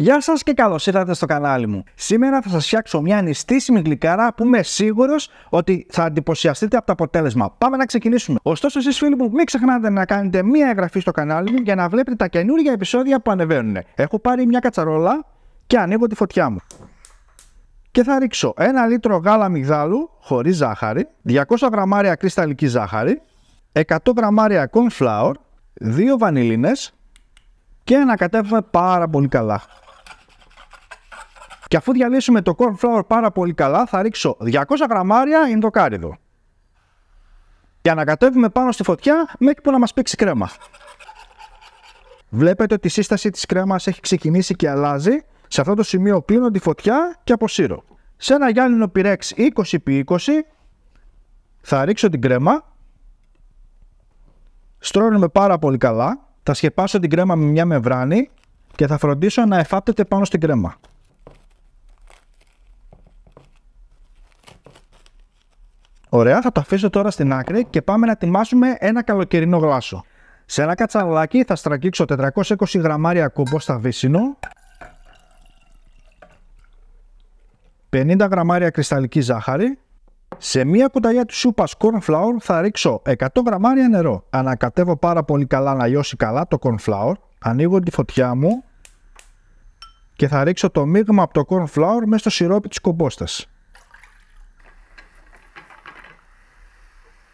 Γεια σας και καλώς ήρθατε στο κανάλι μου. Σήμερα θα σας φτιάξω μια νηστίσιμη γλυκάρα που είμαι σίγουρος ότι θα εντυπωσιαστείτε από το αποτέλεσμα. Πάμε να ξεκινήσουμε. Ωστόσο, εσείς φίλοι μου, μην ξεχνάτε να κάνετε μια εγγραφή στο κανάλι μου για να βλέπετε τα καινούργια επεισόδια που ανεβαίνουν. Έχω πάρει μια κατσαρόλα και ανοίγω τη φωτιά μου. Και θα ρίξω 1 λίτρο γάλα αμυγδάλου χωρίς ζάχαρη, 200 γραμμάρια κρυσταλλική ζάχαρη, 100 γραμμάρια corn flour, 2 βανιλίνες και ανακατεύουμε πάρα πολύ καλά. Και αφού διαλύσουμε το corn flour πάρα πολύ καλά, θα ρίξω 200 γραμμάρια ινδοκάριδο. Και ανακατεύουμε πάνω στη φωτιά μέχρι που να μας πήξει κρέμα. Βλέπετε ότι η σύσταση της κρέμας έχει ξεκινήσει και αλλάζει. Σε αυτό το σημείο κλείνω τη φωτιά και αποσύρω. Σε ένα γυάλινο πυρέξ 20x20 θα ρίξω την κρέμα. Στρώνουμε πάρα πολύ καλά. Θα σκεπάσω την κρέμα με μια μεμβράνη και θα φροντίσω να εφάπτεται πάνω στην κρέμα. Ωραία, θα το αφήσω τώρα στην άκρη και πάμε να ετοιμάσουμε ένα καλοκαιρινό γλάσο. Σε ένα κατσαρολάκι θα στραγγίξω 420 γραμμάρια κομπόστα βύσσινο, 50 γραμμάρια κρυσταλλική ζάχαρη. Σε μία κουταλιά του σούπας corn flour θα ρίξω 100 γραμμάρια νερό. Ανακατεύω πάρα πολύ καλά να λιώσει καλά το corn flour. Ανοίγω τη φωτιά μου και θα ρίξω το μείγμα από το corn flour μέσα στο σιρόπι της κομπόστας.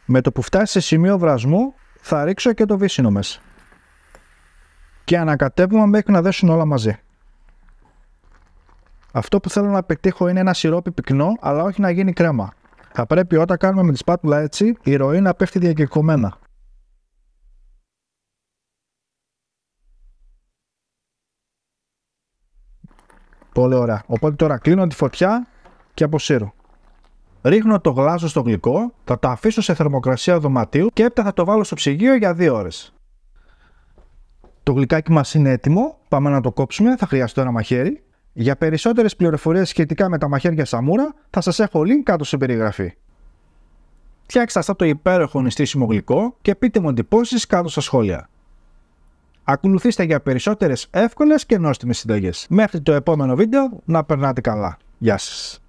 Με το που φτάσει σε σημείο βρασμού θα ρίξω και το βύσσινο μέσα. Και ανακατεύουμε μέχρι να δέσουν όλα μαζί. Αυτό που θέλω να πετύχω είναι ένα σιρόπι πυκνό, αλλά όχι να γίνει κρέμα. Θα πρέπει όταν κάνουμε με τη σπάτουλα έτσι, η ροή να πέφτει διακεκομμένα. Πολύ ωραία. Οπότε τώρα κλείνω τη φωτιά και αποσύρω. Ρίχνω το γλάζο στο γλυκό, θα το αφήσω σε θερμοκρασία δωματίου και έπειτα θα το βάλω στο ψυγείο για 2 ώρες. Το γλυκάκι μας είναι έτοιμο, πάμε να το κόψουμε, θα χρειαστώ ένα μαχαίρι. Για περισσότερες πληροφορίες σχετικά με τα μαχαίρια σαμούρα θα σας έχω link κάτω στην περιγραφή. Φτιάξτε αυτό το υπέροχο νηστίσιμο γλυκό και πείτε μου εντυπώσεις κάτω στα σχόλια. Ακολουθήστε για περισσότερες εύκολες και νόστιμες συνταγές. Μέχρι το επόμενο βίντεο να περνάτε καλά. Γεια σας.